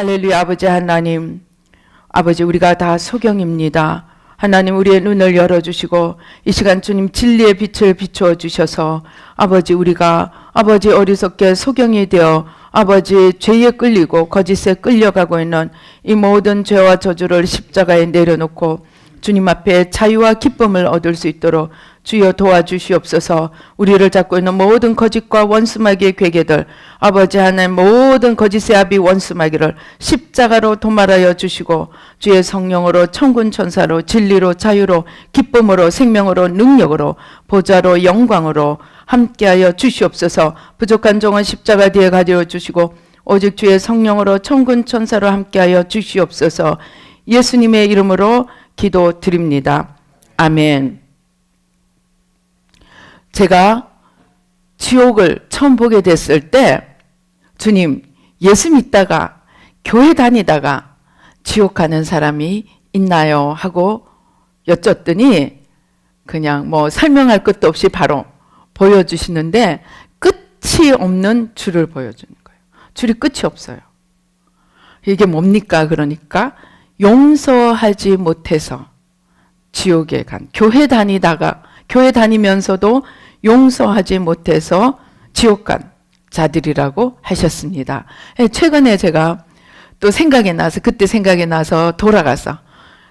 할렐루야. 아버지 하나님, 아버지 우리가 다 소경입니다. 하나님 우리의 눈을 열어주시고 이 시간 주님 진리의 빛을 비추어 주셔서 아버지 우리가 아버지 어리석게 소경이 되어 아버지 죄에 끌리고 거짓에 끌려가고 있는 이 모든 죄와 저주를 십자가에 내려놓고 주님 앞에 자유와 기쁨을 얻을 수 있도록 주여 도와주시옵소서. 우리를 잡고 있는 모든 거짓과 원수마귀의 괴계들, 아버지 하나님 모든 거짓의 아비 원수마귀를 십자가로 도말하여 주시고 주의 성령으로 천군 천사로 진리로 자유로 기쁨으로 생명으로 능력으로 보좌로 영광으로 함께하여 주시옵소서. 부족한 종은 십자가 뒤에 가져 주시고 오직 주의 성령으로 천군 천사로 함께하여 주시옵소서. 예수님의 이름으로 기도드립니다. 아멘. 제가 지옥을 처음 보게 됐을 때 주님, 예수 믿다가 교회 다니다가 지옥 가는 사람이 있나요? 하고 여쭸더니 그냥 뭐 설명할 것도 없이 바로 보여주시는데 끝이 없는 줄을 보여주는 거예요. 줄이 끝이 없어요. 이게 뭡니까? 그러니까 용서하지 못해서 지옥에 간, 교회 다니면서도 용서하지 못해서 지옥 간 자들이라고 하셨습니다. 최근에 제가 또 그때 생각이 나서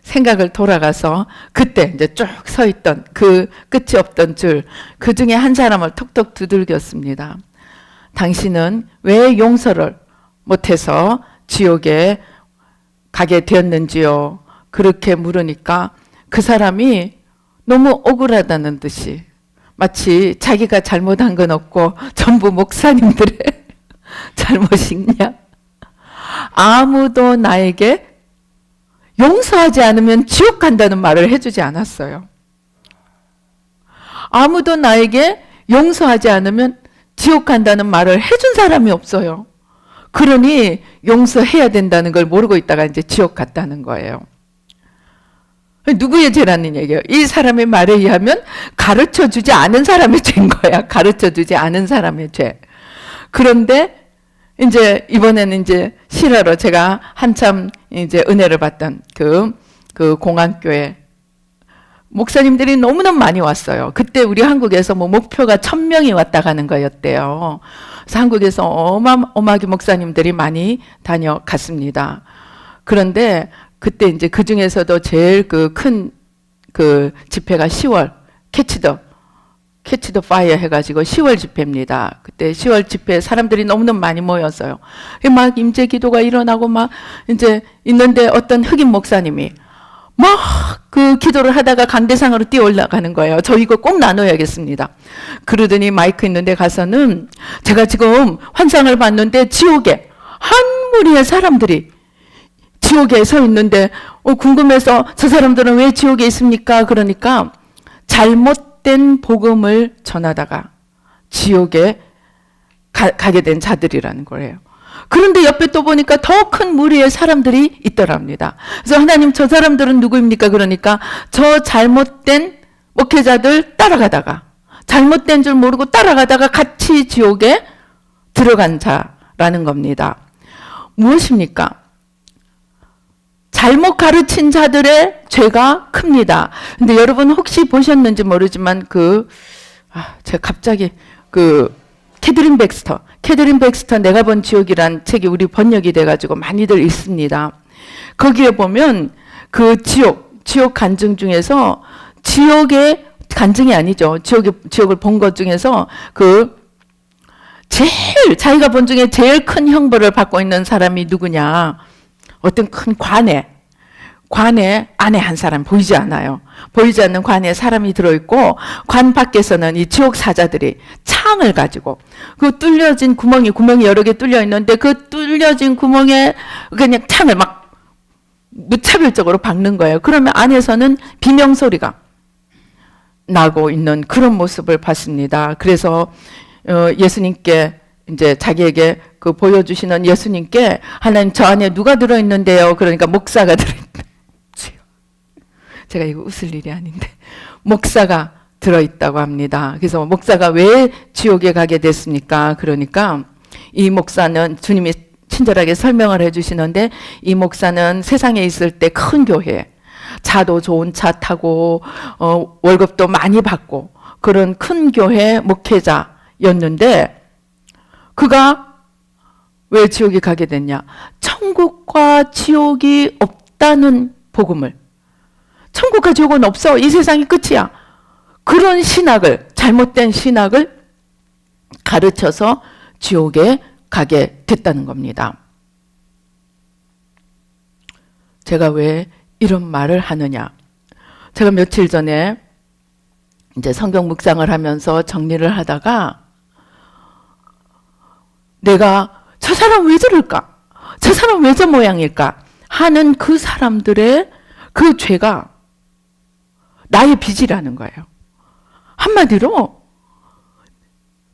생각을 돌아가서 그때 이제 쭉 서 있던 그 끝이 없던 줄, 그 중에 한 사람을 톡톡 두들겼습니다. 당신은 왜 용서를 못해서 지옥에 가게 되었는지요? 그렇게 물으니까 그 사람이 너무 억울하다는 듯이 마치 자기가 잘못한 건 없고 전부 목사님들의 잘못이냐? 아무도 나에게 용서하지 않으면 지옥 간다는 말을 해주지 않았어요. 아무도 나에게 용서하지 않으면 지옥 간다는 말을 해준 사람이 없어요. 그러니 용서해야 된다는 걸 모르고 있다가 이제 지옥 갔다는 거예요. 누구의 죄라는 얘기예요? 이 사람의 말에 의하면 가르쳐주지 않은 사람의 죄인 거야. 가르쳐주지 않은 사람의 죄. 그런데 이제 이번에는 이제 실화로 제가 한참 이제 은혜를 받던 그 공안교회 목사님들이 너무너무 많이 왔어요. 그때 우리 한국에서 뭐 목표가 1000명이 왔다 가는 거였대요. 그래서 한국에서 어마어마하게 목사님들이 많이 다녀갔습니다. 그런데 그때 이제 그 중에서도 제일 큰 집회가 10월 캐치 더 파이어 해가지고 10월 집회입니다. 그때 10월 집회에 사람들이 너무너무 많이 모였어요. 막 임재 기도가 일어나고 막 이제 있는데 어떤 흑인 목사님이 막 그 기도를 하다가 강대상으로 뛰어 올라가는 거예요. 저 이거 꼭 나눠야겠습니다. 그러더니 마이크 있는데 가서는 제가 지금 환상을 봤는데 지옥에 한 무리의 사람들이 지옥에 서 있는데 궁금해서 저 사람들은 왜 지옥에 있습니까? 그러니까 잘못된 복음을 전하다가 지옥에 가게 된 자들이라는 거예요. 그런데 옆에 또 보니까 더 큰 무리의 사람들이 있더랍니다. 그래서 하나님 저 사람들은 누구입니까? 그러니까 저 잘못된 목회자들 따라가다가 잘못된 줄 모르고 따라가다가 같이 지옥에 들어간 자라는 겁니다. 무엇입니까? 잘못 가르친 자들의 죄가 큽니다. 근데 여러분 혹시 보셨는지 모르지만 제가 갑자기 캐드린 백스터 내가 본 지옥이란 책이 우리 번역이 돼가지고 많이들 읽습니다. 거기에 보면 그 지옥 간증 중에서 지옥의 간증이 아니죠. 지옥을 본 것 중에서 자기가 본 중에 제일 큰 형벌을 받고 있는 사람이 누구냐? 어떤 큰 관에 안에 한 사람 보이지 않아요. 보이지 않는 관에 사람이 들어있고 관 밖에서는 이 지옥 사자들이 창을 가지고 그 뚫려진 구멍이 여러 개 뚫려 있는데 그 뚫려진 구멍에 그냥 창을 막 무차별적으로 박는 거예요. 그러면 안에서는 비명소리가 나고 있는 그런 모습을 봤습니다. 그래서 예수님께 이제 자기에게 보여주시는 예수님께 하나님 저 안에 누가 들어있는데요? 그러니까 목사가 들어있다. 제가 이거 웃을 일이 아닌데 목사가 들어있다고 합니다. 그래서 목사가 왜 지옥에 가게 됐습니까? 그러니까 이 목사는 주님이 친절하게 설명을 해주시는데, 이 목사는 세상에 있을 때 큰 교회, 차도 좋은 차 타고 월급도 많이 받고 그런 큰 교회 목회자였는데, 그가 왜 지옥에 가게 됐냐? 천국과 지옥이 없다는 복음을, 천국과 지옥은 없어, 이 세상이 끝이야, 그런 신학을, 잘못된 신학을 가르쳐서 지옥에 가게 됐다는 겁니다. 제가 왜 이런 말을 하느냐? 제가 며칠 전에 이제 성경 묵상을 하면서 정리를 하다가, 내가 저 사람 왜 저럴까? 저 사람 왜 저 모양일까? 하는 그 사람들의 그 죄가 나의 빚이라는 거예요. 한마디로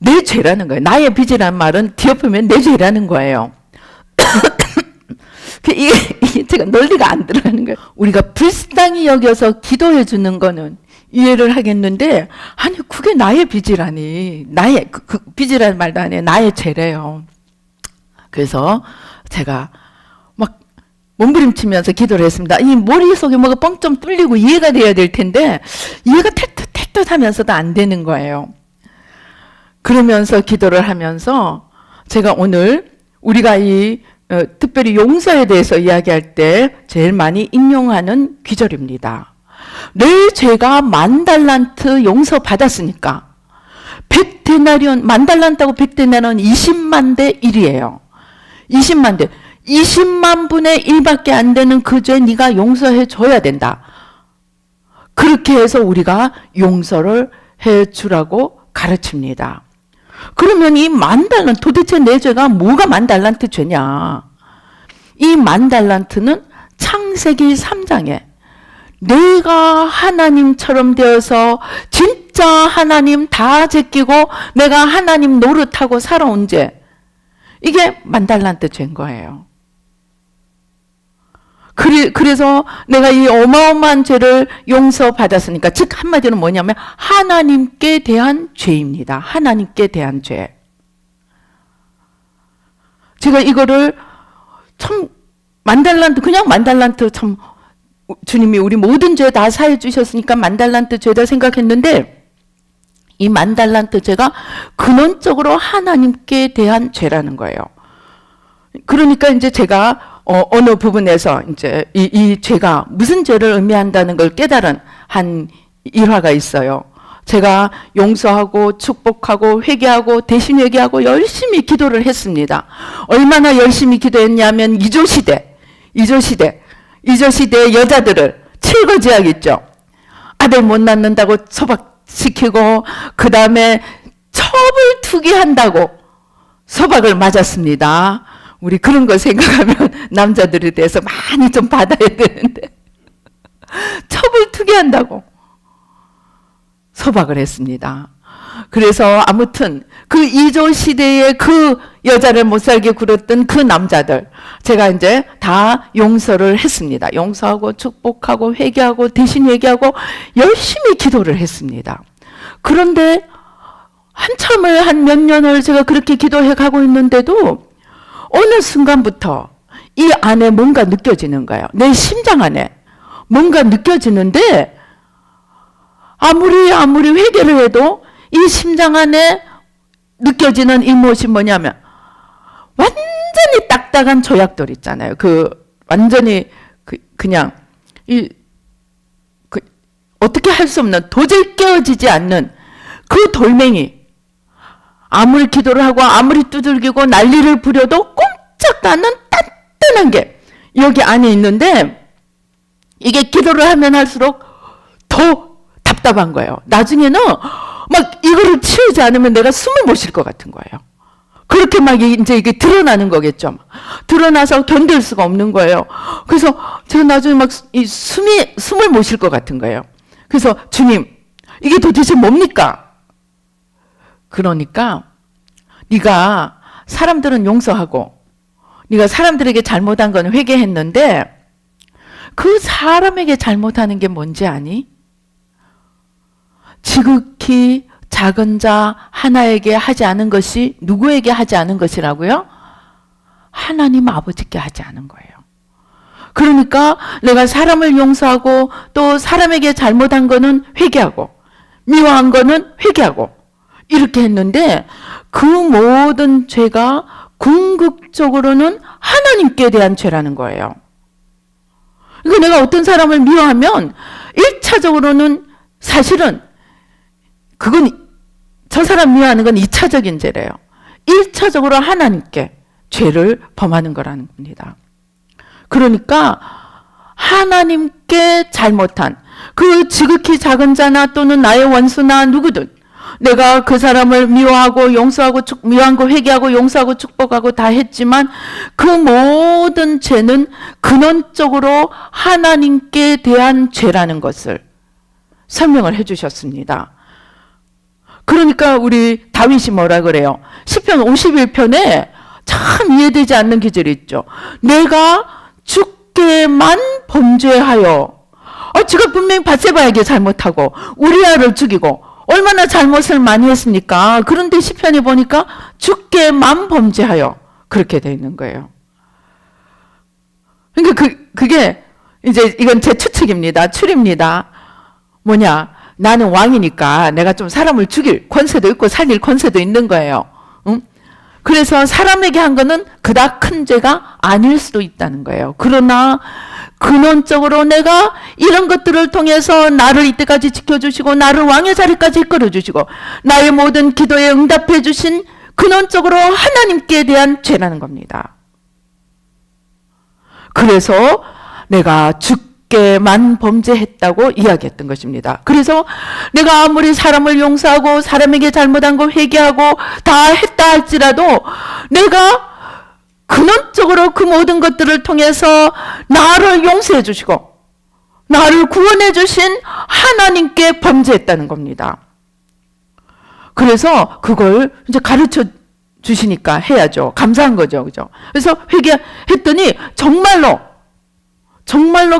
내 죄라는 거예요. 나의 빚이라는 말은 뒤엎으면 내 죄라는 거예요. 이게 제가 논리가 안 들어가는 거예요. 우리가 불쌍히 여겨서 기도해 주는 거는 이해를 하겠는데, 아니 그게 나의 빚이라니, 나의 그 빚이라는 말도 안 해요. 나의 죄래요. 그래서 제가 막 몸부림치면서 기도를 했습니다. 이 머릿속에 뭐가 뻥 좀 뚫리고 이해가 돼야 될 텐데, 이해가 탈듯 하면서도 안 되는 거예요. 그러면서 기도를 하면서 제가 오늘 우리가 이 특별히 용서에 대해서 이야기할 때 제일 많이 인용하는 귀절입니다. 내 죄가 10,000달란트 용서 받았으니까 100데나리온, 10,000달란트하고 100데나리온 20만 대 1이에요. 20만 대. 20만 분의 1밖에 안 되는 그 죄 네가 용서해 줘야 된다. 그렇게 해서 우리가 용서를 해 주라고 가르칩니다. 그러면 이 10,000달란트, 도대체 내 죄가 뭐가 10,000달란트 죄냐? 이 10,000달란트는 창세기 3장에 내가 하나님처럼 되어서 진짜 하나님 다 제끼고 내가 하나님 노릇하고 살아온 죄, 이게 10,000달란트 죄인 거예요. 그래서 내가 이 어마어마한 죄를 용서받았으니까, 즉 한마디로 뭐냐면 하나님께 대한 죄입니다. 하나님께 대한 죄. 제가 이거를 참 10,000달란트, 그냥 10,000달란트, 참 주님이 우리 모든 죄 다 사해 주셨으니까 10,000달란트 죄다 생각했는데, 이 10,000달란트 죄가 근원적으로 하나님께 대한 죄라는 거예요. 그러니까 이제 제가 어느 부분에서 이제 이 죄가 무슨 죄를 의미한다는 걸 깨달은 한 일화가 있어요. 제가 용서하고 축복하고 회개하고 대신 회개하고 열심히 기도를 했습니다. 얼마나 열심히 기도했냐면 이조시대 여자들을 칠거지약 있죠. 아들 못 낳는다고 소박시키고 그 다음에 첩을 투기한다고 소박을 맞았습니다. 우리 그런 거 생각하면 남자들에 대해서 많이 좀 받아야 되는데 첩을 투기한다고 소박을 했습니다. 그래서 아무튼 그 이조 시대에 그 여자를 못 살게 굴었던 그 남자들 제가 이제 다 용서를 했습니다. 용서하고 축복하고 회개하고 대신 회개하고 열심히 기도를 했습니다. 그런데 한참을 한 몇 년을 제가 그렇게 기도해 가고 있는데도 어느 순간부터 이 안에 뭔가 느껴지는 거예요. 내 심장 안에 뭔가 느껴지는데 아무리 회개를 해도 이 심장 안에 느껴지는 이 무엇이 뭐냐면 완전히 딱딱한 조약돌 있잖아요. 완전히 그냥 어떻게 할 수 없는 도저히 깨어지지 않는 그 돌멩이, 아무리 기도를 하고 아무리 두들기고 난리를 부려도 꼼짝도 않는 단단한 게 여기 안에 있는데 이게 기도를 하면 할수록 더 답답한 거예요. 나중에는 막 이거를 치우지 않으면 내가 숨을 못 쉴 것 같은 거예요. 그렇게 막 이제 이게 드러나는 거겠죠. 드러나서 견딜 수가 없는 거예요. 그래서 제가 나중에 막 숨을 못 쉴 것 같은 거예요. 그래서 주님, 이게 도대체 뭡니까? 그러니까 네가 사람들은 용서하고 네가 사람들에게 잘못한 건 회개했는데 그 사람에게 잘못하는 게 뭔지 아니? 지극히 작은 자 하나에게 하지 않은 것이 누구에게 하지 않은 것이라고요? 하나님 아버지께 하지 않은 거예요. 그러니까 내가 사람을 용서하고 또 사람에게 잘못한 거는 회개하고 미워한 거는 회개하고 이렇게 했는데 그 모든 죄가 궁극적으로는 하나님께 대한 죄라는 거예요. 그러니까 내가 어떤 사람을 미워하면 1차적으로는 사실은 그건 저 사람 미워하는 건 2차적인 죄래요. 1차적으로 하나님께 죄를 범하는 거라는 겁니다. 그러니까 하나님께 잘못한 그 지극히 작은 자나 또는 나의 원수나 누구든 내가 그 사람을 미워하고 용서하고 미워한 거 회개하고 용서하고 축복하고 다 했지만 그 모든 죄는 근원적으로 하나님께 대한 죄라는 것을 설명을 해 주셨습니다. 그러니까 우리 다윗이 뭐라 그래요? 시편 51편에 참 이해되지 않는 기절이 있죠. 내가 주께만 범죄하여 지가 분명히 밧세바에게 잘못하고 우리아를 죽이고 얼마나 잘못을 많이 했습니까? 그런데 시편에 보니까 주께만 범죄하여 그렇게 되어 있는 거예요. 그러니까 그게 이제 이건 제 추측입니다. 추리입니다. 뭐냐? 나는 왕이니까 내가 좀 사람을 죽일 권세도 있고 살릴 권세도 있는 거예요. 응? 그래서 사람에게 한 거는 그닥 큰 죄가 아닐 수도 있다는 거예요. 그러나 근원적으로 내가 이런 것들을 통해서 나를 이때까지 지켜주시고 나를 왕의 자리까지 이끌어주시고 나의 모든 기도에 응답해 주신 근원적으로 하나님께 대한 죄라는 겁니다. 그래서 내가 주께만 범죄했다고 이야기했던 것입니다. 그래서 내가 아무리 사람을 용서하고 사람에게 잘못한 거 회개하고 다 했다 할지라도 내가 근원적으로 그 모든 것들을 통해서 나를 용서해 주시고 나를 구원해 주신 하나님께 범죄했다는 겁니다. 그래서 그걸 이제 가르쳐 주시니까 해야죠. 감사한 거죠. 그죠? 그래서 회개했더니 정말로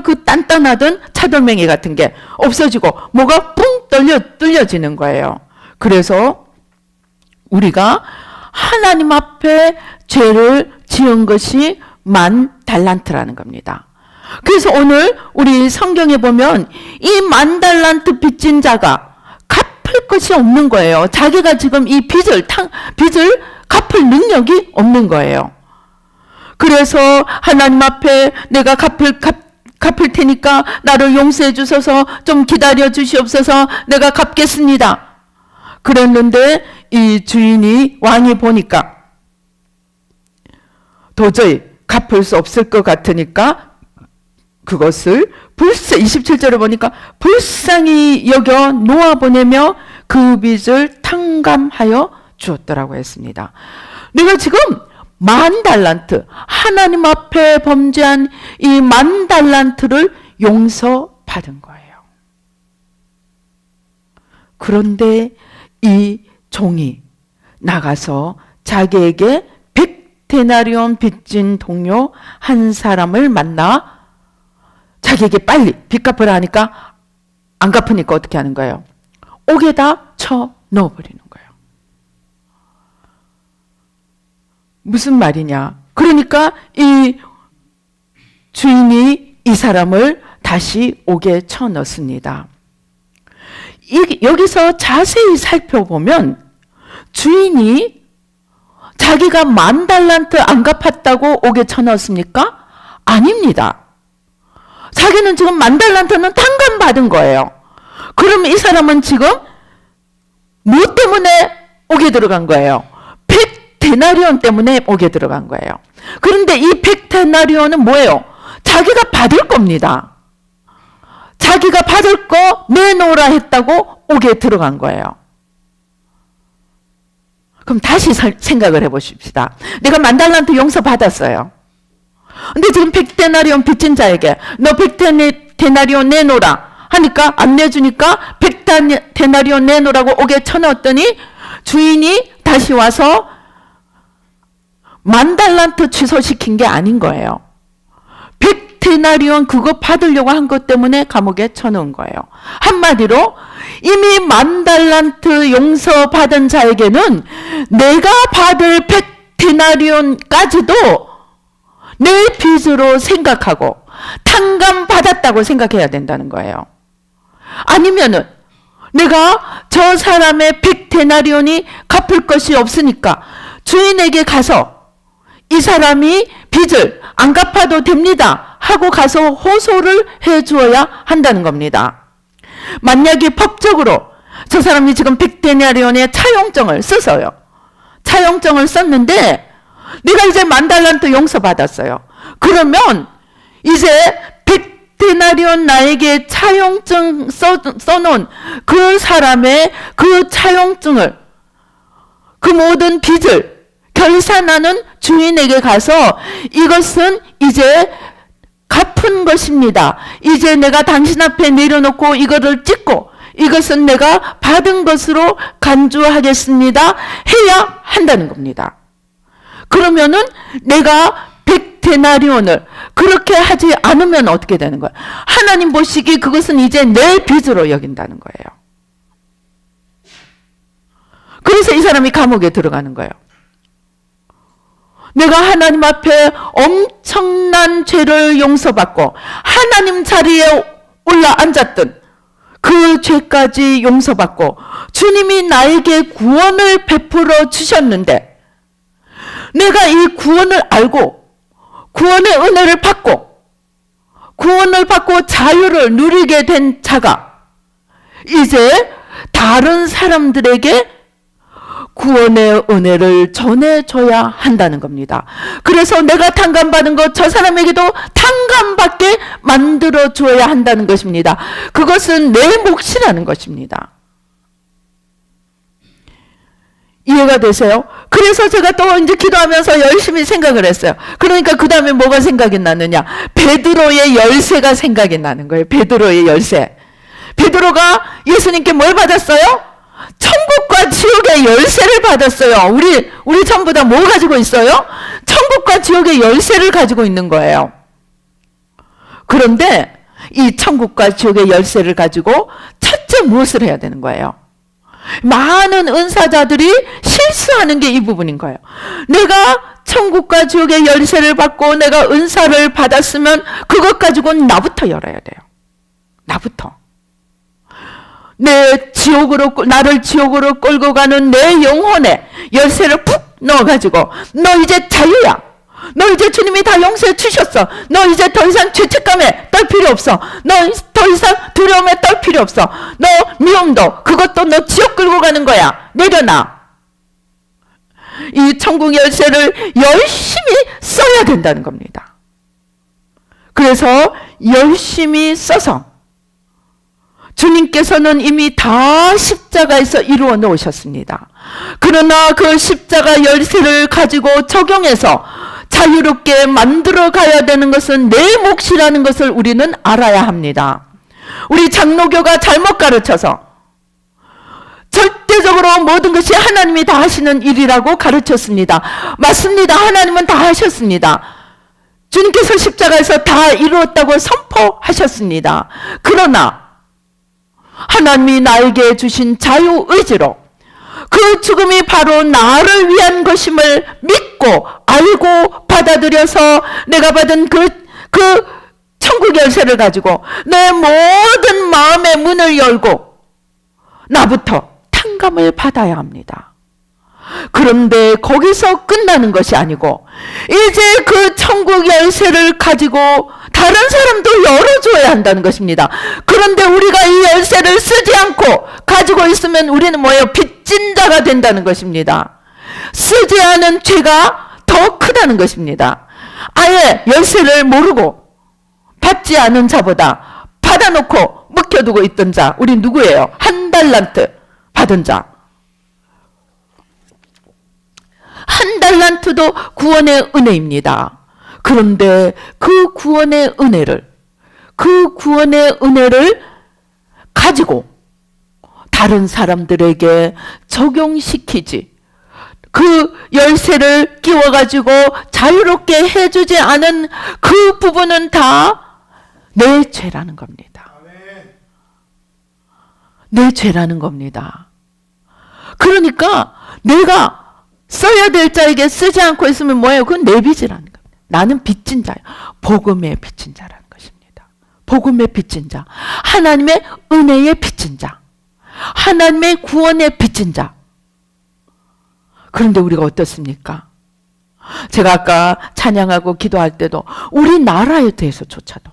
그 단단하던 차돌멩이 같은 게 없어지고 뭐가 뿡 뚫려지는 거예요. 그래서 우리가 하나님 앞에 죄를 지은 것이 10,000달란트라는 겁니다. 그래서 오늘 우리 성경에 보면 이 10,000달란트 빚진 자가 갚을 것이 없는 거예요. 자기가 지금 이 빚을 갚을 능력이 없는 거예요. 그래서 하나님 앞에 내가 갚을 테니까 나를 용서해 주셔서 좀 기다려 주시옵소서 내가 갚겠습니다. 그랬는데 이 주인이 왕이 보니까 도저히 갚을 수 없을 것 같으니까 그것을 27절에 보니까 불쌍히 여겨 놓아보내며 그 빚을 탕감하여 주었더라고 했습니다. 내가 지금 10,000달란트 하나님 앞에 범죄한 이 10,000달란트를 용서받은 거예요. 그런데 이 종이 나가서 자기에게 100데나리온 빚진 동료 한 사람을 만나 자기에게 빨리 빚 갚으라 하니까 안 갚으니까 어떻게 하는 거예요? 옥에다 쳐 넣어버리는 거예요. 무슨 말이냐? 그러니까 이 주인이 이 사람을 다시 옥에 쳐 넣습니다. 여기서 자세히 살펴보면 주인이 자기가 10,000달란트 안 갚았다고 옥에 쳐 넣었습니까? 아닙니다. 자기는 지금 10,000달란트는 탕감받은 거예요. 그럼 이 사람은 지금 뭐 때문에 옥에 들어간 거예요? 100데나리온 때문에 옥에 들어간 거예요. 그런데 이 100데나리온은 뭐예요? 자기가 받을 겁니다. 자기가 받을 거 내놓으라 했다고 옥에 들어간 거예요. 그럼 다시 생각을 해보십시다. 내가 10,000달란트 용서 받았어요. 근데 지금 100데나리온 빚진 자에게 너 100데나리온 내놓으라 하니까 안 내주니까 100데나리온 내놓으라고 옥에 쳐넣었더니 주인이 다시 와서 10,000달란트 취소시킨 게 아닌 거예요. 100데나리온 그거 받으려고 한 것 때문에 감옥에 쳐넣은 거예요. 한마디로 이미 10,000달란트 용서받은 자에게는 내가 받을 100데나리온까지도 내 빚으로 생각하고 탕감받았다고 생각해야 된다는 거예요. 아니면은 내가 저 사람의 100데나리온이 갚을 것이 없으니까 주인에게 가서 이 사람이 빚을 안 갚아도 됩니다 하고 가서 호소를 해 주어야 한다는 겁니다. 만약에 법적으로 저 사람이 지금 100데나리온의 차용증을 써서요. 차용증을 썼는데 내가 이제 10,000달란트 용서받았어요. 그러면 이제 100데나리온 나에게 차용증 써놓은 그 사람의 그 차용증을, 그 모든 빚을 결산하는 주인에게 가서 이것은 이제 갚은 것입니다. 이제 내가 당신 앞에 내려놓고 이거를 찍고 이것은 내가 받은 것으로 간주하겠습니다 해야 한다는 겁니다. 그러면은 내가 100데나리온을 그렇게 하지 않으면 어떻게 되는 거예요? 하나님 보시기 그것은 이제 내 빚으로 여긴다는 거예요. 그래서 이 사람이 감옥에 들어가는 거예요. 내가 하나님 앞에 엄청난 죄를 용서받고 하나님 자리에 올라앉았던 그 죄까지 용서받고 주님이 나에게 구원을 베풀어 주셨는데 내가 이 구원을 알고 구원의 은혜를 받고 구원을 받고 자유를 누리게 된 자가 이제 다른 사람들에게 구원의 은혜를 전해줘야 한다는 겁니다. 그래서 내가 탕감받은 것 저 사람에게도 탕감받게 만들어줘야 한다는 것입니다. 그것은 내 몫이라는 것입니다. 이해가 되세요? 그래서 제가 또 이제 기도하면서 열심히 생각을 했어요. 그러니까 그 다음에 뭐가 생각이 나느냐? 베드로의 열쇠가 생각이 나는 거예요. 베드로의 열쇠. 베드로가 예수님께 뭘 받았어요? 천국과 지옥의 열쇠를 받았어요. 우리 전부 다 뭐 가지고 있어요? 천국과 지옥의 열쇠를 가지고 있는 거예요. 그런데 이 천국과 지옥의 열쇠를 가지고 첫째 무엇을 해야 되는 거예요? 많은 은사자들이 실수하는 게 이 부분인 거예요. 내가 천국과 지옥의 열쇠를 받고 내가 은사를 받았으면 그것 가지고는 나부터 열어야 돼요. 나부터. 나를 지옥으로 끌고 가는 내 영혼에 열쇠를 푹 넣어가지고 너 이제 자유야. 너 이제 주님이 다 용서해 주셨어. 너 이제 더 이상 죄책감에 떨 필요 없어. 너 더 이상 두려움에 떨 필요 없어. 너 미움도 그것도 너 지옥 끌고 가는 거야. 내려놔. 이 천국 열쇠를 열심히 써야 된다는 겁니다. 그래서 열심히 써서 주님께서는 이미 다 십자가에서 이루어 놓으셨습니다. 그러나 그 십자가 열쇠를 가지고 적용해서 자유롭게 만들어 가야 되는 것은 내 몫이라는 것을 우리는 알아야 합니다. 우리 장로교가 잘못 가르쳐서 절대적으로 모든 것이 하나님이 다 하시는 일이라고 가르쳤습니다. 맞습니다. 하나님은 다 하셨습니다. 주님께서 십자가에서 다 이루었다고 선포하셨습니다. 그러나 하나님이 나에게 주신 자유의지로 그 죽음이 바로 나를 위한 것임을 믿고 알고 받아들여서 내가 받은 그 천국 열쇠를 가지고 내 모든 마음의 문을 열고 나부터 탕감을 받아야 합니다. 그런데 거기서 끝나는 것이 아니고 이제 그 천국 열쇠를 가지고 다른 사람도 열어줘야 한다는 것입니다. 그런데 우리가 이 열쇠를 쓰지 않고 가지고 있으면 우리는 뭐예요? 빚진 자가 된다는 것입니다. 쓰지 않은 죄가 더 크다는 것입니다. 아예 열쇠를 모르고 받지 않은 자보다 받아놓고 묵혀두고 있던 자, 우리 누구예요? 1,000달란트 받은 자. 1,000달란트도 구원의 은혜입니다. 그런데 그 구원의 은혜를 가지고 다른 사람들에게 적용시키지, 그 열쇠를 끼워가지고 자유롭게 해주지 않은 그 부분은 다 내 죄라는 겁니다. 내 죄라는 겁니다. 그러니까 내가 써야 될 자에게 쓰지 않고 있으면 뭐예요? 그건 내 빚이라는 겁니다. 나는 빚진 자예요. 복음의 빚진 자라는 것입니다. 복음의 빚진 자. 하나님의 은혜의 빚진 자. 하나님의 구원의 빚진 자. 그런데 우리가 어떻습니까? 제가 아까 찬양하고 기도할 때도 우리나라에 대해서조차도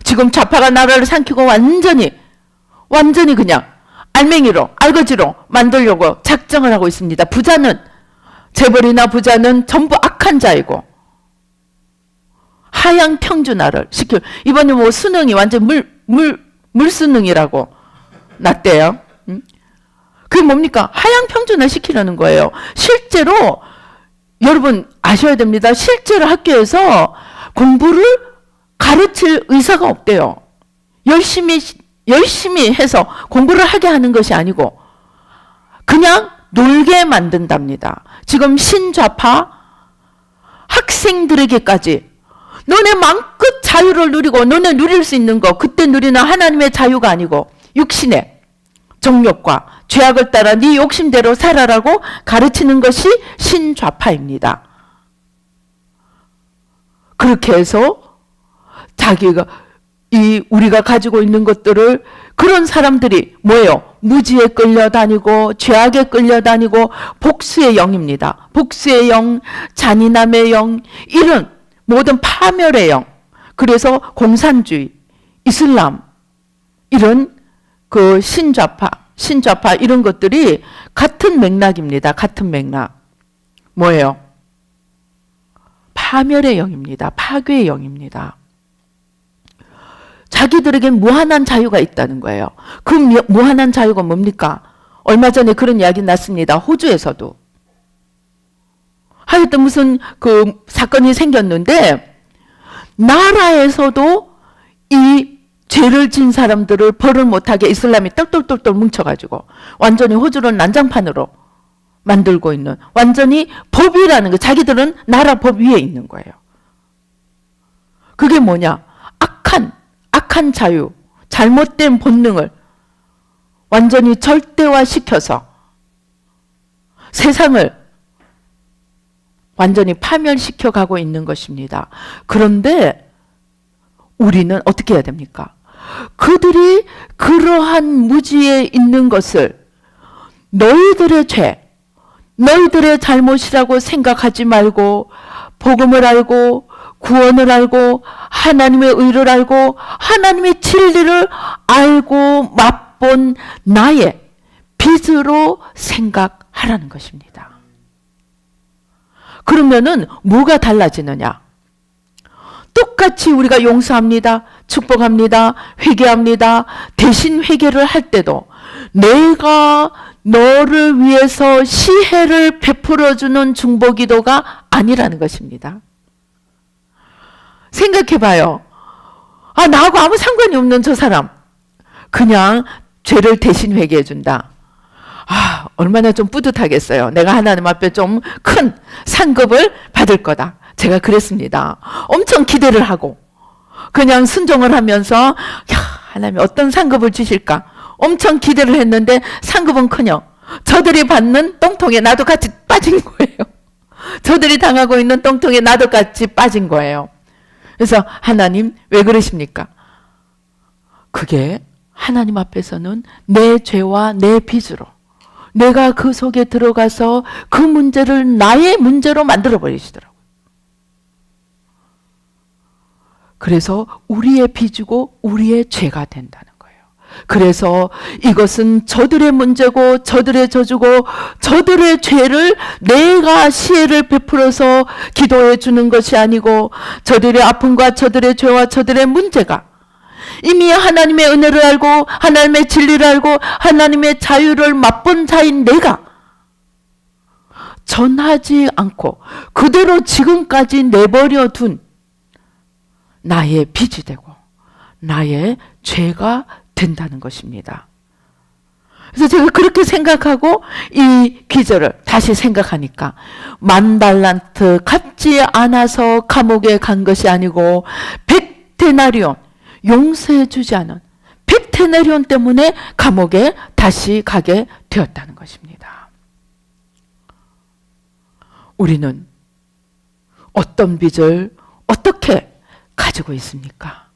지금 좌파가 나라를 삼키고 완전히 그냥 알맹이로 알거지로 만들려고 작정을 하고 있습니다. 부자는 재벌이나 부자는 전부 악한 자이고 하향 평준화를 시킬. 이번에 뭐 수능이 완전 물수능이라고 났대요. 그게 뭡니까? 하향 평준화 시키려는 거예요. 실제로 여러분 아셔야 됩니다. 실제로 학교에서 공부를 가르칠 의사가 없대요. 열심히 해서 공부를 하게 하는 것이 아니고 그냥 놀게 만든답니다. 지금 신좌파 학생들에게까지 너네 마음껏 자유를 누리고 너네 누릴 수 있는 거 그때 누리는 하나님의 자유가 아니고 육신의 정욕과 죄악을 따라 네 욕심대로 살아라고 가르치는 것이 신좌파입니다. 그렇게 해서 자기가 우리가 가지고 있는 것들을 그런 사람들이 뭐예요? 무지에 끌려다니고 죄악에 끌려다니고 복수의 영입니다. 복수의 영, 잔인함의 영, 이런 모든 파멸의 영. 그래서 공산주의, 이슬람 이런 그 신좌파 이런 것들이 같은 맥락입니다. 같은 맥락. 뭐예요? 파멸의 영입니다. 파괴의 영입니다. 자기들에겐 무한한 자유가 있다는 거예요. 그 무한한 자유가 뭡니까? 얼마 전에 그런 이야기 났습니다. 호주에서도. 하여튼 무슨 그 사건이 생겼는데 나라에서도 이 죄를 진 사람들을 벌을 못하게 이슬람이 똘똘똘똘 뭉쳐가지고 완전히 호주를 난장판으로 만들고 있는 완전히 법이라는 거 자기들은 나라 법 위에 있는 거예요. 그게 뭐냐? 악한 자유, 잘못된 본능을 완전히 절대화시켜서 세상을 완전히 파멸시켜 가고 있는 것입니다. 그런데 우리는 어떻게 해야 됩니까? 그들이 그러한 무지에 있는 것을 너희들의 죄, 너희들의 잘못이라고 생각하지 말고 복음을 알고 구원을 알고 하나님의 의를 알고 하나님의 진리를 알고 맛본 나의 빚으로 생각하라는 것입니다. 그러면은 뭐가 달라지느냐? 똑같이 우리가 용서합니다. 축복합니다. 회개합니다. 대신 회개를 할 때도 내가 너를 위해서 시혜를 베풀어주는 중보기도가 아니라는 것입니다. 생각해봐요. 나하고 아무 상관이 없는 저 사람 그냥 죄를 대신 회개해준다. 얼마나 좀 뿌듯하겠어요. 내가 하나님 앞에 좀 큰 상급을 받을 거다. 제가 그랬습니다. 엄청 기대를 하고 그냥 순종을 하면서 하나님이 어떤 상급을 주실까 엄청 기대를 했는데 상급은커녕 저들이 받는 똥통에 나도 같이 빠진 거예요. 저들이 당하고 있는 똥통에 나도 같이 빠진 거예요. 그래서 하나님 왜 그러십니까? 그게 하나님 앞에서는 내 죄와 내 빚으로 내가 그 속에 들어가서 그 문제를 나의 문제로 만들어 버리시더라고요. 그래서 우리의 빚이고 우리의 죄가 된다는 거예요. 그래서 이것은 저들의 문제고 저들의 저주고 저들의 죄를 내가 시혜를 베풀어서 기도해 주는 것이 아니고 저들의 아픔과 저들의 죄와 저들의 문제가 이미 하나님의 은혜를 알고 하나님의 진리를 알고 하나님의 자유를 맛본 자인 내가 전하지 않고 그대로 지금까지 내버려 둔 나의 빚이 되고 나의 죄가 된다는 것입니다. 그래서 제가 그렇게 생각하고 이 기절을 다시 생각하니까 10,000달란트 갚지 않아서 감옥에 간 것이 아니고 100데나리온 용서해 주지 않은 100데나리온 때문에 감옥에 다시 가게 되었다는 것입니다. 우리는 어떤 빚을 어떻게 가지고 있습니까?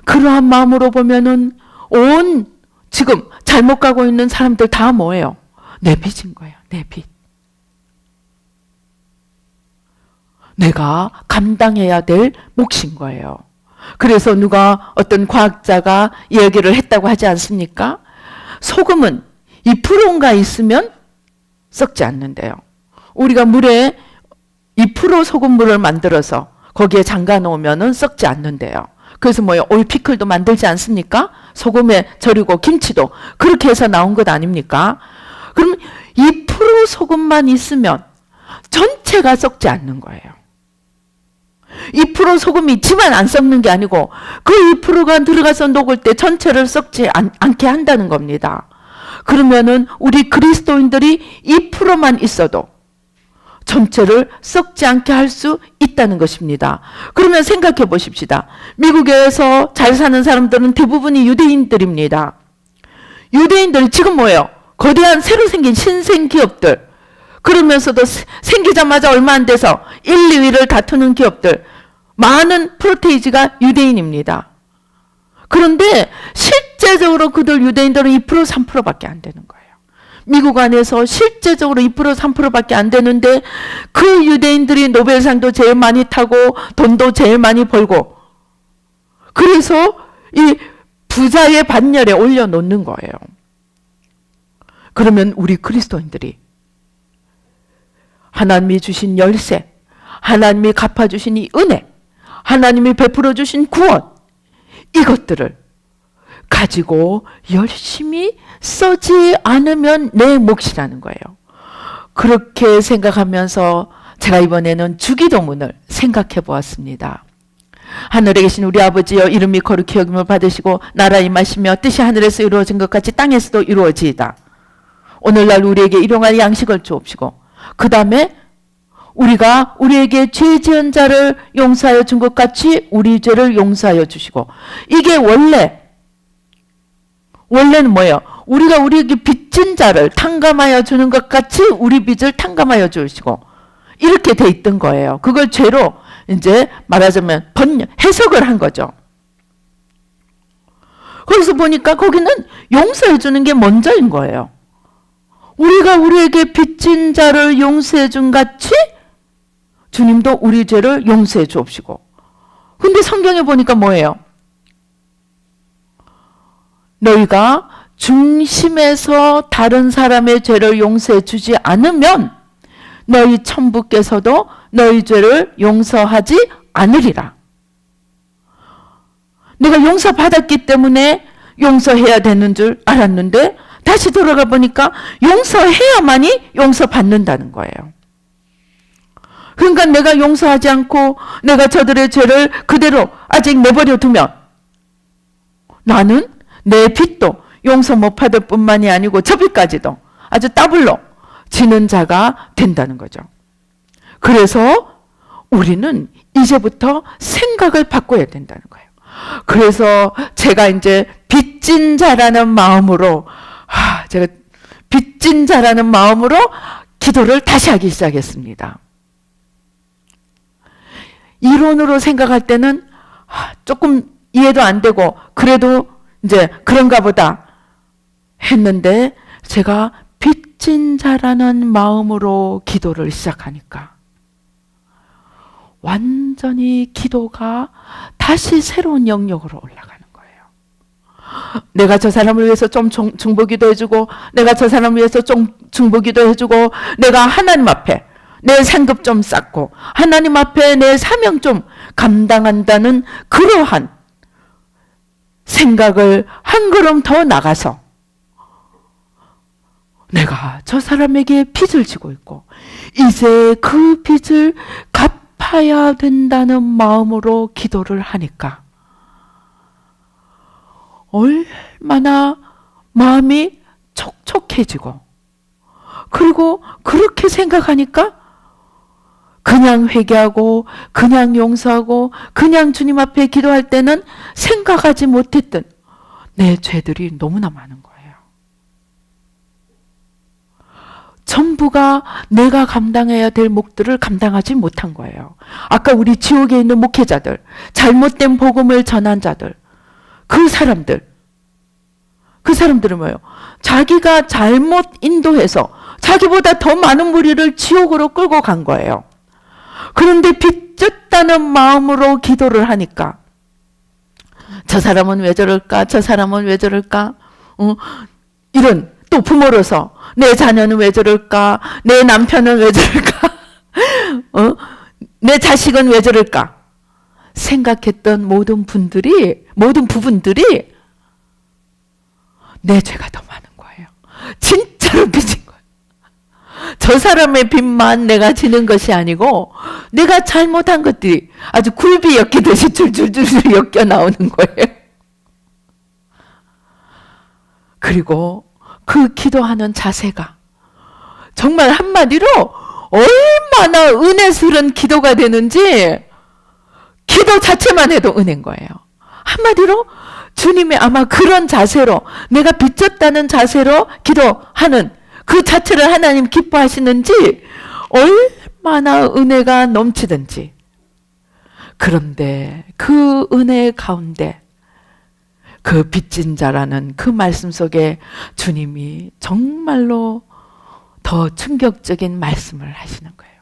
그러한 마음으로 보면은 지금 잘못 가고 있는 사람들 다 뭐예요? 내 빚인 거예요. 내 빚. 내가 감당해야 될 몫인 거예요. 그래서 누가 어떤 과학자가 얘기를 했다고 하지 않습니까? 소금은 2%가 있으면 썩지 않는데요. 우리가 물에 2% 소금물을 만들어서 거기에 잠가 놓으면 썩지 않는데요. 그래서 뭐요? 오일피클도 만들지 않습니까? 소금에 절이고 김치도 그렇게 해서 나온 것 아닙니까? 그럼 2% 소금만 있으면 전체가 썩지 않는 거예요. 2% 소금이 있지만 안 썩는 게 아니고 그 2%가 들어가서 녹을 때 전체를 썩지 않게 한다는 겁니다. 그러면은 우리 그리스도인들이 2%만 있어도 전체를 썩지 않게 할 수 있다는 것입니다. 그러면 생각해 보십시다. 미국에서 잘 사는 사람들은 대부분이 유대인들입니다. 유대인들이 지금 뭐예요? 거대한 새로 생긴 신생 기업들, 그러면서도 생기자마자 얼마 안 돼서 1, 2위를 다투는 기업들, 많은 프로테이지가 유대인입니다. 그런데 실제적으로 그들 유대인들은 2%, 3%밖에 안 되는 거예요. 미국 안에서 실제적으로 2%, 3%밖에 안 되는데 그 유대인들이 노벨상도 제일 많이 타고 돈도 제일 많이 벌고, 그래서 이 부자의 반열에 올려놓는 거예요. 그러면 우리 그리스도인들이 하나님이 주신 열쇠, 하나님이 갚아주신 이 은혜, 하나님이 베풀어 주신 구원, 이것들을 가지고 열심히 써지 않으면 내 몫이라는 거예요. 그렇게 생각하면서 제가 이번에는 주기도문을 생각해 보았습니다. 하늘에 계신 우리 아버지여, 이름이 거룩히 여김을 받으시고 나라 임하시며 뜻이 하늘에서 이루어진 것 같이 땅에서도 이루어지이다. 오늘날 우리에게 일용할 양식을 주옵시고, 그 다음에 우리가 우리에게 죄 지은 자를 용서하여 준 것 같이 우리 죄를 용서하여 주시고, 이게 원래는 뭐예요? 우리가 우리에게 빚진 자를 탕감하여 주는 것 같이 우리 빚을 탕감하여 주시고, 이렇게 돼 있던 거예요. 그걸 죄로 이제 말하자면 해석을 한 거죠. 거기서 보니까 거기는 용서해 주는 게 먼저인 거예요. 우리가 우리에게 빚진 자를 용서해 준 같이 주님도 우리 죄를 용서해 주옵시고. 근데 성경에 보니까 뭐예요? 너희가 중심에서 다른 사람의 죄를 용서해 주지 않으면 너희 천부께서도 너희 죄를 용서하지 않으리라. 내가 용서받았기 때문에 용서해야 되는 줄 알았는데 다시 돌아가 보니까 용서해야만이 용서받는다는 거예요. 그러니까 내가 용서하지 않고 내가 저들의 죄를 그대로 아직 내버려 두면 나는 내 빚도 용서 못 받을 뿐만이 아니고 저 빚까지도 아주 더블로 지는 자가 된다는 거죠. 그래서 우리는 이제부터 생각을 바꿔야 된다는 거예요. 그래서 제가 이제 빚진 자라는 마음으로 제가 빚진 자라는 마음으로 기도를 다시 하기 시작했습니다. 이론으로 생각할 때는 조금 이해도 안 되고 그래도 이제 그런가 보다 했는데 제가 빚진 자라는 마음으로 기도를 시작하니까 완전히 기도가 다시 새로운 영역으로 올라가는 거예요. 내가 저 사람을 위해서 좀 중보기도 해주고, 내가 저 사람을 위해서 좀 중보기도 해주고, 내가 하나님 앞에 내 상급 좀 쌓고 하나님 앞에 내 사명 좀 감당한다는 그러한 생각을 한 걸음 더 나가서 내가 저 사람에게 빚을 지고 있고 이제 그 빚을 갚아야 된다는 마음으로 기도를 하니까 얼마나 마음이 촉촉해지고, 그리고 그렇게 생각하니까 그냥 회개하고 그냥 용서하고 그냥 주님 앞에 기도할 때는 생각하지 못했던 내 죄들이 너무나 많은 거예요. 전부가 내가 감당해야 될 몫들을 감당하지 못한 거예요. 아까 우리 지옥에 있는 목회자들, 잘못된 복음을 전한 자들, 그 사람들은 뭐예요? 자기가 잘못 인도해서 자기보다 더 많은 무리를 지옥으로 끌고 간 거예요. 그런데 빚졌다는 마음으로 기도를 하니까 저 사람은 왜 저럴까? 저 사람은 왜 저럴까? 이런, 또 부모로서 내 자녀는 왜 저럴까? 내 남편은 왜 저럴까? 내 자식은 왜 저럴까? 생각했던 모든 부분들이 내 죄가 더 많은 거예요. 진짜로 빚진 거예요. 저 사람의 빚만 내가 지는 것이 아니고 내가 잘못한 것들이 아주 굴비 엮이듯이 줄줄줄 엮여 나오는 거예요. 그리고 그 기도하는 자세가 정말 한마디로 얼마나 은혜스러운 기도가 되는지 기도 자체만 해도 은혜인 거예요. 한마디로 주님이 아마 그런 자세로 내가 빚졌다는 자세로 기도하는 그 자체를 하나님 기뻐하시는지 얼마나 은혜가 넘치든지. 그런데 그 은혜 가운데 그 빚진 자라는 그 말씀 속에 주님이 정말로 더 충격적인 말씀을 하시는 거예요.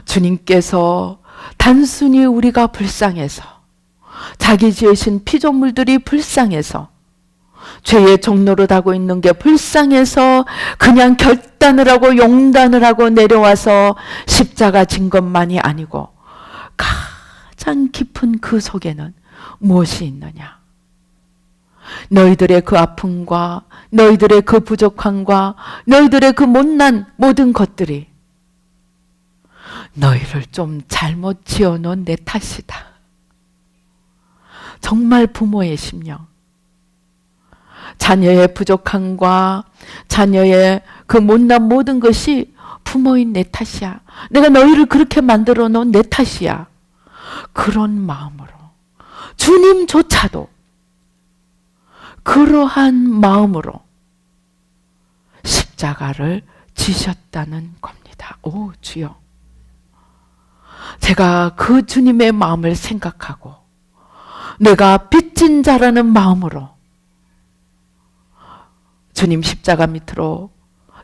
주님께서 단순히 우리가 불쌍해서 자기 지으신 피조물들이 불쌍해서 죄의 종로로 가고 있는 게 불쌍해서 그냥 결단을 하고 용단을 하고 내려와서 십자가 진 것만이 아니고 가장 깊은 그 속에는 무엇이 있느냐? 너희들의 그 아픔과 너희들의 그 부족함과 너희들의 그 못난 모든 것들이 너희를 좀 잘못 지어놓은 내 탓이다. 정말 부모의 심령. 자녀의 부족함과 자녀의 그 못난 모든 것이 부모인 내 탓이야. 내가 너희를 그렇게 만들어 놓은 내 탓이야. 그런 마음으로 주님조차도 그러한 마음으로 십자가를 지셨다는 겁니다. 오 주여, 제가 그 주님의 마음을 생각하고 내가 빚진 자라는 마음으로 주님 십자가 밑으로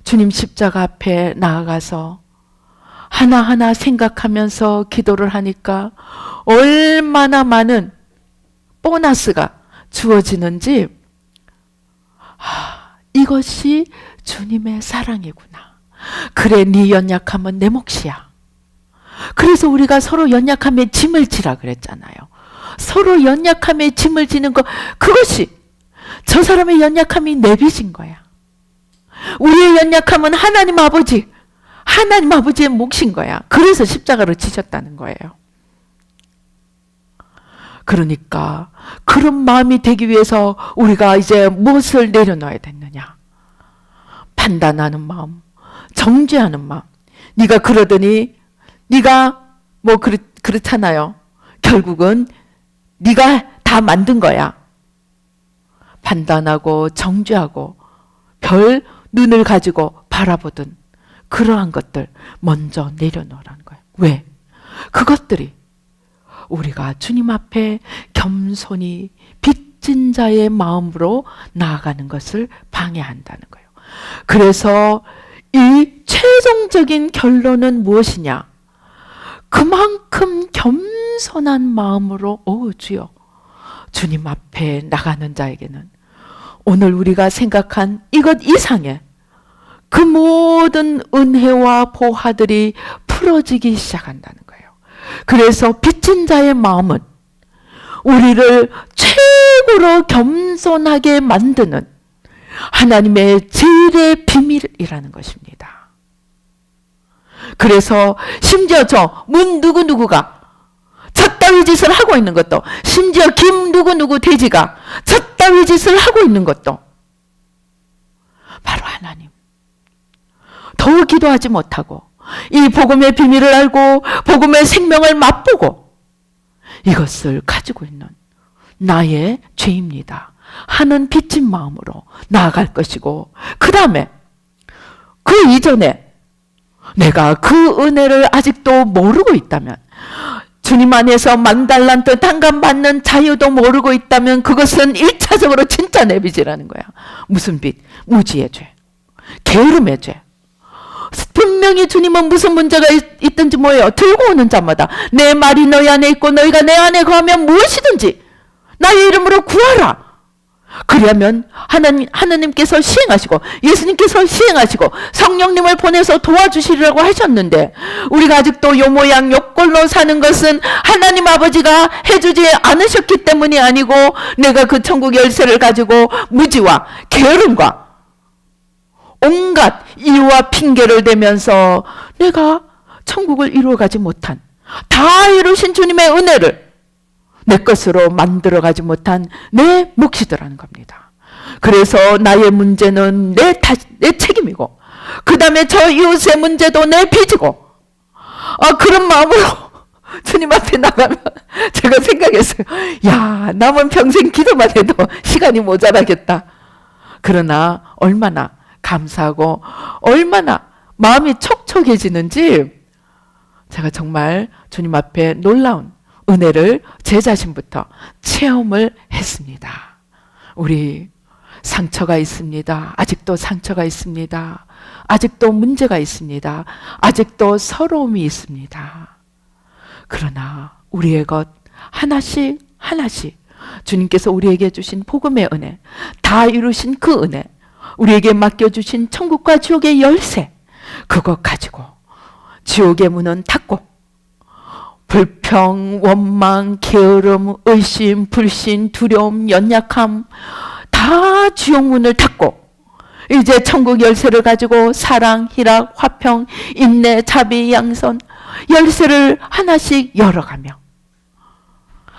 주님 십자가 앞에 나아가서 하나하나 생각하면서 기도를 하니까 얼마나 많은 보너스가 주어지는지, 이것이 주님의 사랑이구나. 그래, 네 연약함은 내 몫이야. 그래서 우리가 서로 연약함에 짐을 지라 그랬잖아요. 서로 연약함에 짐을 지는 것, 그것이 저 사람의 연약함이 내 빚인 거야. 우리의 연약함은 하나님 아버지의 몫인 거야. 그래서 십자가를 지셨다는 거예요. 그러니까 그런 마음이 되기 위해서 우리가 이제 무엇을 내려놔야 됐느냐? 판단하는 마음, 정죄하는 마음. 네가 그러더니 네가 뭐 그렇잖아요. 결국은 네가 다 만든 거야. 판단하고 정죄하고 별 눈을 가지고 바라보던 그러한 것들 먼저 내려놓으라는 거예요. 왜? 그것들이 우리가 주님 앞에 겸손히 빚진 자의 마음으로 나아가는 것을 방해한다는 거예요. 그래서 이 최종적인 결론은 무엇이냐? 그만큼 겸손한 마음으로 주여, 주님 앞에 나가는 자에게는 오늘 우리가 생각한 이것 이상의 그 모든 은혜와 보화들이 풀어지기 시작한다는 거예요. 그래서 빚진 자의 마음은 우리를 최고로 겸손하게 만드는 하나님의 제일의 비밀이라는 것입니다. 그래서 심지어 저 문 누구누구가 저따위 짓을 하고 있는 것도, 심지어 김 누구누구 돼지가 저따위 짓을 하고 있는 것도 바로 하나님. 더 기도하지 못하고 이 복음의 비밀을 알고 복음의 생명을 맛보고 이것을 가지고 있는 나의 죄입니다 하는 빚진 마음으로 나아갈 것이고, 그 다음에 그 이전에 내가 그 은혜를 아직도 모르고 있다면, 주님 안에서 만달란트 당감받는 자유도 모르고 있다면 그것은 1차적으로 진짜 내 빚이라는 거야. 무슨 빚? 무지의 죄, 게으름의 죄. 분명히 주님은 무슨 문제가 있든지 뭐예요? 들고 오는 자마다 내 말이 너희 안에 있고 너희가 내 안에 거하면 무엇이든지 나의 이름으로 구하라. 그러면 하나님께서 시행하시고 예수님께서 시행하시고 성령님을 보내서 도와주시리라고 하셨는데, 우리가 아직도 요 모양 요 꼴로 사는 것은 하나님 아버지가 해주지 않으셨기 때문이 아니고, 내가 그 천국 열쇠를 가지고 무지와 게으름과 온갖 이유와 핑계를 대면서 내가 천국을 이루어가지 못한, 다 이루신 주님의 은혜를 내 것으로 만들어가지 못한 내 몫이더라는 겁니다. 그래서 나의 문제는 내 책임이고, 그 다음에 저 이웃의 문제도 내 빚이고, 그런 마음으로 주님 앞에 나가면 제가 생각했어요. 야, 남은 평생 기도만 해도 시간이 모자라겠다. 그러나 얼마나 감사하고 얼마나 마음이 촉촉해지는지 제가 정말 주님 앞에 놀라운 은혜를 제 자신부터 체험을 했습니다. 우리 상처가 있습니다. 아직도 상처가 있습니다. 아직도 문제가 있습니다. 아직도 서러움이 있습니다. 그러나 우리의 것 하나씩 하나씩 주님께서 우리에게 주신 복음의 은혜, 다 이루신 그 은혜, 우리에게 맡겨주신 천국과 지옥의 열쇠, 그것 가지고 지옥의 문은 닫고 불평, 원망, 게으름, 의심, 불신, 두려움, 연약함 다 지옥 문을 닫고 이제 천국 열쇠를 가지고 사랑, 희락, 화평, 인내, 자비, 양선 열쇠를 하나씩 열어가며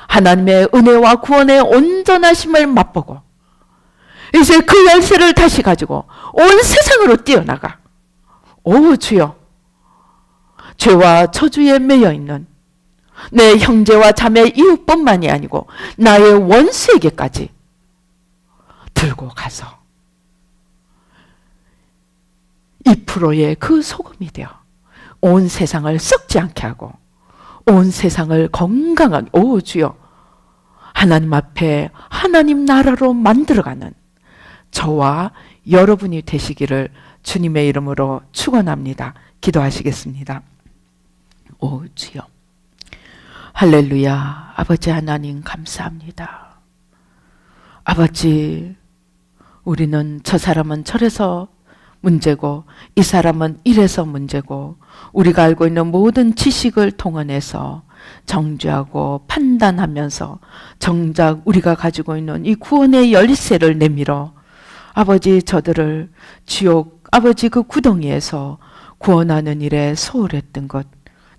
하나님의 은혜와 구원의 온전하심을 맛보고 이제 그 열쇠를 다시 가지고 온 세상으로 뛰어나가. 오 주여, 죄와 저주에 매여 있는 내 형제와 자매 이웃뿐만이 아니고 나의 원수에게까지 들고 가서 2%의 그 소금이 되어 온 세상을 썩지 않게 하고 온 세상을 건강하게, 오 주여, 하나님 앞에 하나님 나라로 만들어가는 저와 여러분이 되시기를 주님의 이름으로 축원합니다. 기도하시겠습니다. 오 주여, 할렐루야. 아버지 하나님 감사합니다. 아버지, 우리는 저 사람은 저래서 문제고 이 사람은 이래서 문제고 우리가 알고 있는 모든 지식을 통해서 정죄하고 판단하면서 정작 우리가 가지고 있는 이 구원의 열쇠를 내밀어 아버지 저들을 지옥 아버지 그 구덩이에서 구원하는 일에 소홀했던 것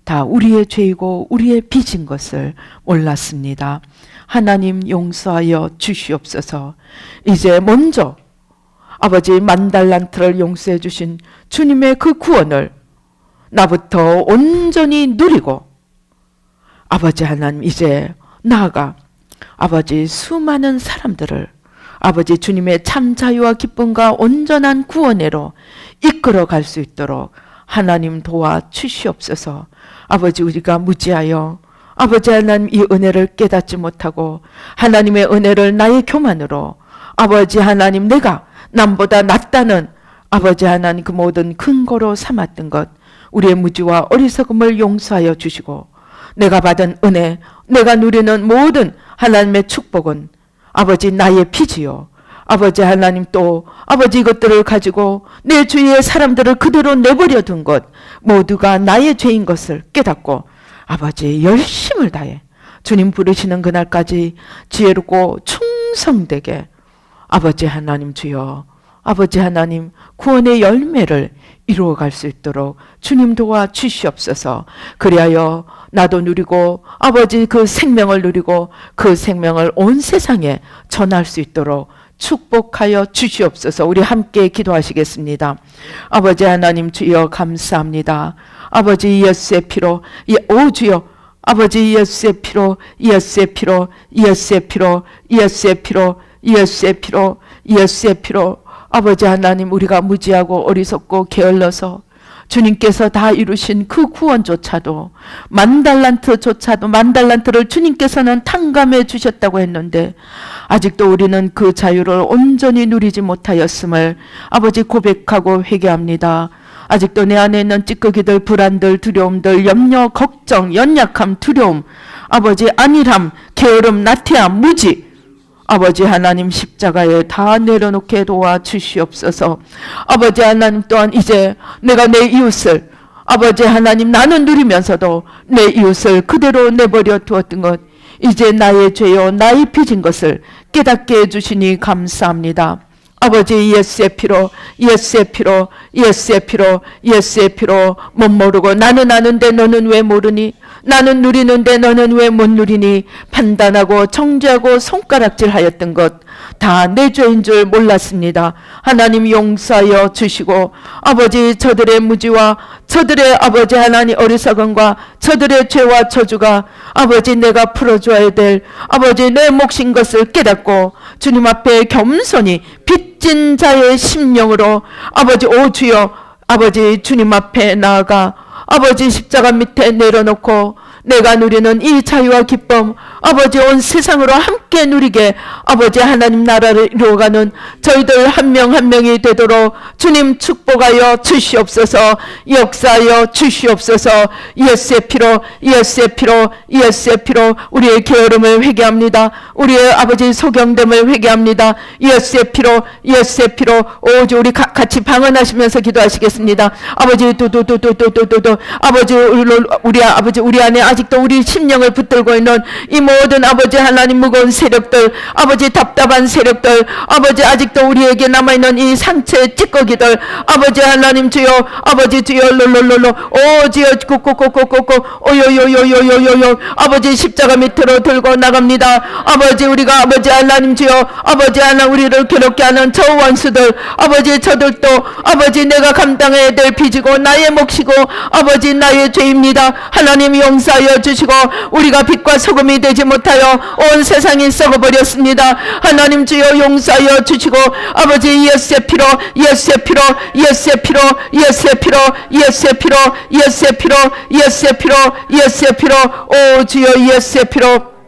다 우리의 죄이고 우리의 빚인 것을 몰랐습니다. 하나님 용서하여 주시옵소서. 이제 먼저 아버지 10,000달란트를 용서해 주신 주님의 그 구원을 나부터 온전히 누리고 아버지 하나님 이제 나아가 아버지 수많은 사람들을 아버지 주님의 참 자유와 기쁨과 온전한 구원으로 이끌어 갈 수 있도록 하나님 도와 주시옵소서. 아버지 우리가 무지하여 아버지 하나님 이 은혜를 깨닫지 못하고 하나님의 은혜를 나의 교만으로 아버지 하나님 내가 남보다 낫다는 아버지 하나님 그 모든 근거로 삼았던 것 우리의 무지와 어리석음을 용서하여 주시고 내가 받은 은혜 내가 누리는 모든 하나님의 축복은 아버지 나의 빚이요 아버지 하나님 또 아버지 이것들을 가지고 내 주위의 사람들을 그대로 내버려 둔 것 모두가 나의 죄인 것을 깨닫고 아버지 열심을 다해 주님 부르시는 그날까지 지혜롭고 충성되게 아버지 하나님 주여 아버지 하나님 구원의 열매를 이루어갈 수 있도록 주님 도와 주시옵소서. 그리하여 나도 누리고 아버지 그 생명을 누리고 그 생명을 온 세상에 전할 수 있도록 축복하여 주시옵소서. 우리 함께 기도하시겠습니다. 아버지 하나님 주여 감사합니다. 아버지 예수의 피로 오 주여 아버지 예수의 피로 예수의 피로 예수의 피로 예수의 피로 예수의 피로 예수의 피로 아버지 하나님, 우리가 무지하고 어리석고 게을러서 주님께서 다 이루신 그 구원조차도, 만 달란트를 주님께서는 탕감해 주셨다고 했는데 아직도 우리는 그 자유를 온전히 누리지 못하였음을 아버지 고백하고 회개합니다. 아직도 내 안에 있는 찌꺼기들, 불안들, 두려움들, 염려, 걱정, 연약함, 두려움, 아버지 안일함, 게으름, 나태함, 무지, 아버지 하나님 십자가에 다 내려놓게 도와주시옵소서. 아버지 하나님 또한 이제 내가 내 이웃을, 아버지 하나님, 나는 누리면서도 내 이웃을 그대로 내버려 두었던 것, 이제 나의 죄요 나의 빚인 것을 깨닫게 해주시니 감사합니다. 아버지, 예수의 피로, 예수의 피로, 예수의 피로, 예수의 피로 못 모르고 나는 아는데 너는 왜 모르니? 나는 누리는데 너는 왜 못 누리니? 판단하고 정죄하고 손가락질하였던 것 다 내 죄인 줄 몰랐습니다. 하나님 용서하여 주시고 아버지, 저들의 무지와 저들의 아버지 하나님 어리석음과 저들의 죄와 저주가 아버지 내가 풀어줘야 될 아버지 내 몫인 것을 깨닫고 주님 앞에 겸손히 빚진 자의 심령으로 아버지, 오 주여, 아버지 주님 앞에 나아가 아버지 십자가 밑에 내려놓고 내가 누리는 이 자유와 기쁨, 아버지 온 세상으로 함께 누리게 아버지 하나님 나라를 이루어가는 저희들 한 명 한 명이 되도록 주님 축복하여 주시옵소서. 역사하여 주시옵소서. 예수의 피로, 예수의 피로, 예수의 피로 우리의 게으름을 회개합니다. 우리의 아버지 소경됨을 회개합니다. 예수의 피로, 예수의 피로. 오주 우리 같이 방언하시면서 기도하시겠습니다. 아버지, 두두두두두두두, 아버지, 우리 아버지, 우리 안에 아직도 우리 심령을 붙들고 있는 이 모든 아버지 하나님 무거운 세력들, 아버지 답답한 세력들, 아버지 아직도 우리에게 남아있는 이 상처의 찌꺼기들, 아버지 하나님 주여, 아버지 주여, 롤롤롤로, 오 주여, 꾹꾹꾹꾹꾹, 오요요요요요요요, 아버지 십자가 밑으로 들고 나갑니다. 아버지, 우리가 아버지 하나님 주여, 아버지 하나님 우리를 괴롭게 하는 저 원수들, 아버지 저들도 아버지 내가 감당해야 될 빚이고 나의 몫이고 아버지 나의 죄입니다. 하나님 용서하여 주시고 우리가 빛과 소금이 되지 못하여 온 세상이 썩어버렸습니다. 하나님 주여 용서하여 주시고 아버지 예수의 피로, 예수의 피로, 예수의 피로, 예수의 피로, 예수의 피로, 예수의 피로, 예수의 피로, 예수의 피로, 오 주여 예수의 피로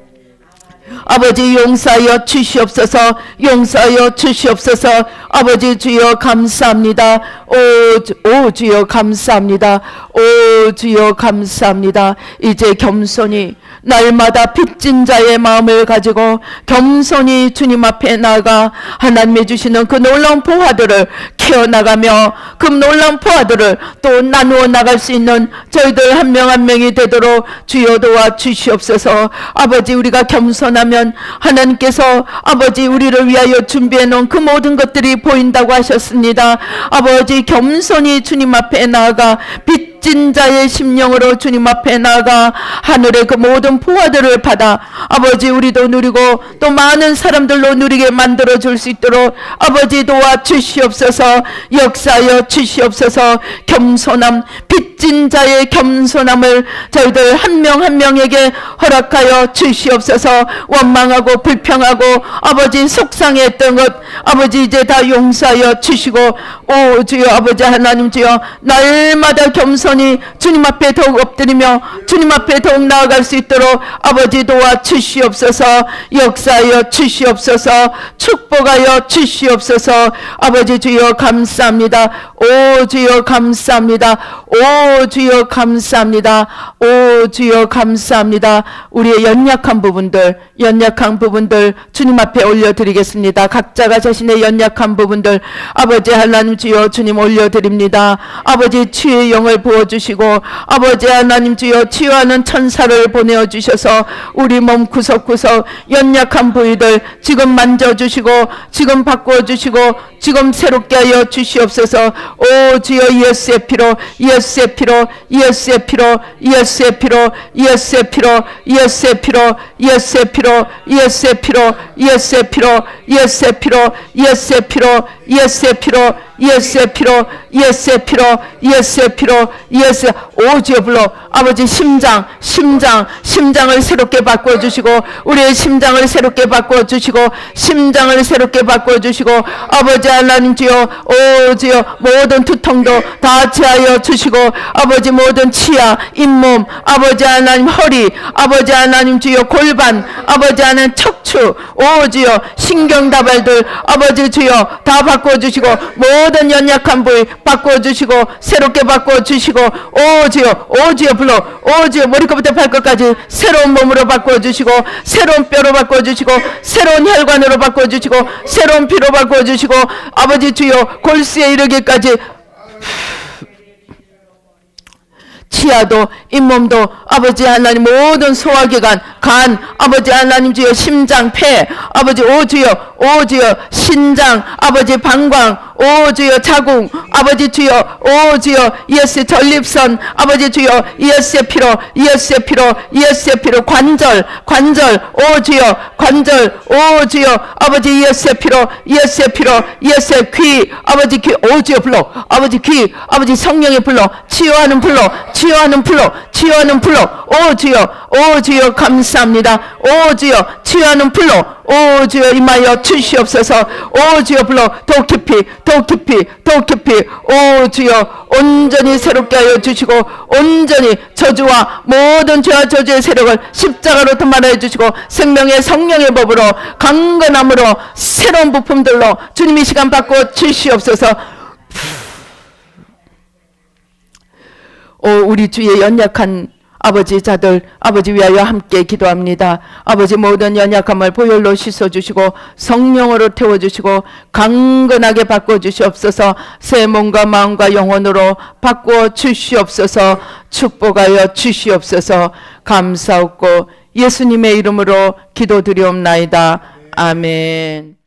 아버지 용서하여 주시옵소서. 용서하여 주시옵소서. 아버지 주여 감사합니다. 오 주여 감사합니다. 오 주여 감사합니다. 이제 겸손히 날마다 빚진 자의 마음을 가지고 겸손히 주님 앞에 나아가 하나님이 주시는 그 놀라운 보화들을 키워나가며 그 놀라운 보화들을 또 나누어 나갈 수 있는 저희들 한 명 한 명이 되도록 주여 도와 주시옵소서. 아버지, 우리가 겸손하면 하나님께서 아버지 우리를 위하여 준비해 놓은 그 모든 것들이 보인다고 하셨습니다. 아버지, 겸손히 주님 앞에 나아가 빚진 자의 심령으로 주님 앞에 나아가 하늘의 그 모든 보화들을 받아 아버지 우리도 누리고 또 많은 사람들로 누리게 만들어 줄 수 있도록 아버지 도와 주시옵소서. 역사하여 주시옵소서. 겸손함, 빚진 자의 겸손함을 저희들 한 명 한 명에게 허락하여 주시옵소서. 원망하고 불평하고 아버지 속상했던 것 아버지 이제 다 용서하여 주시고 오 주여 아버지 하나님 주여 날마다 겸손히 주님 앞에 더욱 엎드리며 주님 앞에 더욱 나아갈 수 있도록 아버지 도와 주시옵소서. 역사하여 주시옵소서. 축복하여 주시옵소서. 아버지 주여 감사합니다. 오 주여 감사합니다. 오 주여 감사합니다. 오 주여 감사합니다. 우리의 연약한 부분들 주님 앞에 올려드리겠습니다. 각자가 자신의 연약한 부분들 아버지 하나님 주여 주님 올려드립니다. 아버지 치유의 영을 부어주시고 아버지 하나님 주여 치유하는 천사를 보내어주셔서 우리 몸 구석구석 연약한 부위들 지금 만져주시고 지금 바꿔주시고 지금 새롭게 하여 주시옵소서. 오 주여 예수의 피로 예수의 피로 예수의 피로 예수의 피로 예수의 피로 예수의 피로 예수의 피로 예수의 피로 예수의 피로 예수의 피로 예수의 피로 예수의 피로 예수의 피로 예수의 피로 예수의 피로 예수 오주여 불러 아버지 심장을 새롭게 바꿔주시고 우리의 심장을 새롭게 바꿔주시고 심장을 새롭게 바꿔주시고 아버지 하나님 주여 오주여 모든 두통도 다 치하여 주시고 아버지 모든 치아 잇몸 아버지 하나님 허리 아버지 하나님 주여 골반 아버지 하나님 척추 오주여 신경다발들 아버지 주여 다 바꿔주시고 모든 연약한 부위 바꿔주시고 새롭게 바꿔주시고 오주여 불러 오주여 머리끝부터 발끝까지 새로운 몸으로 바꿔주시고 새로운 뼈로 바꿔주시고 새로운 혈관으로 바꿔주시고 새로운 피로 바꿔주시고 아버지 주여 골수에 이르기까지 치아도 잇몸도 아버지 하나님 모든 소화기관 간 아버지 하나님 주여 심장 폐 아버지 오주여 신장 아버지 방광 오주여 자궁 아버지 주여 오주여 예수의 전립선 아버지 주여 예수의 피로 관절 오주여 관절 오주여 아버지 예수의 피로 예수의 귀 아버지 귀 오주여 불러 아버지 귀 아버지 성령의 불러 치유하는 불러 오주여 감사합니다 오주여 치유하는 불러 오주여 임하여 주시옵소서 오주여 불러 더 깊이 오주여 온전히 새롭게 하여 주시고 온전히 저주와 모든 죄와 저주의 세력을 십자가로 도말하여 주시고 생명의 성령의 법으로 강건함으로 새로운 부품들로 주님이 시간 바꿔 주시옵소서. 우리 주의 연약한 아버지 자들 아버지 위하여 함께 기도합니다. 아버지 모든 연약함을 보혈로 씻어주시고 성령으로 태워주시고 강건하게 바꿔주시옵소서. 새 몸과 마음과 영혼으로 바꿔주시옵소서. 축복하여 주시옵소서. 감사하고 예수님의 이름으로 기도드리옵나이다. 아멘.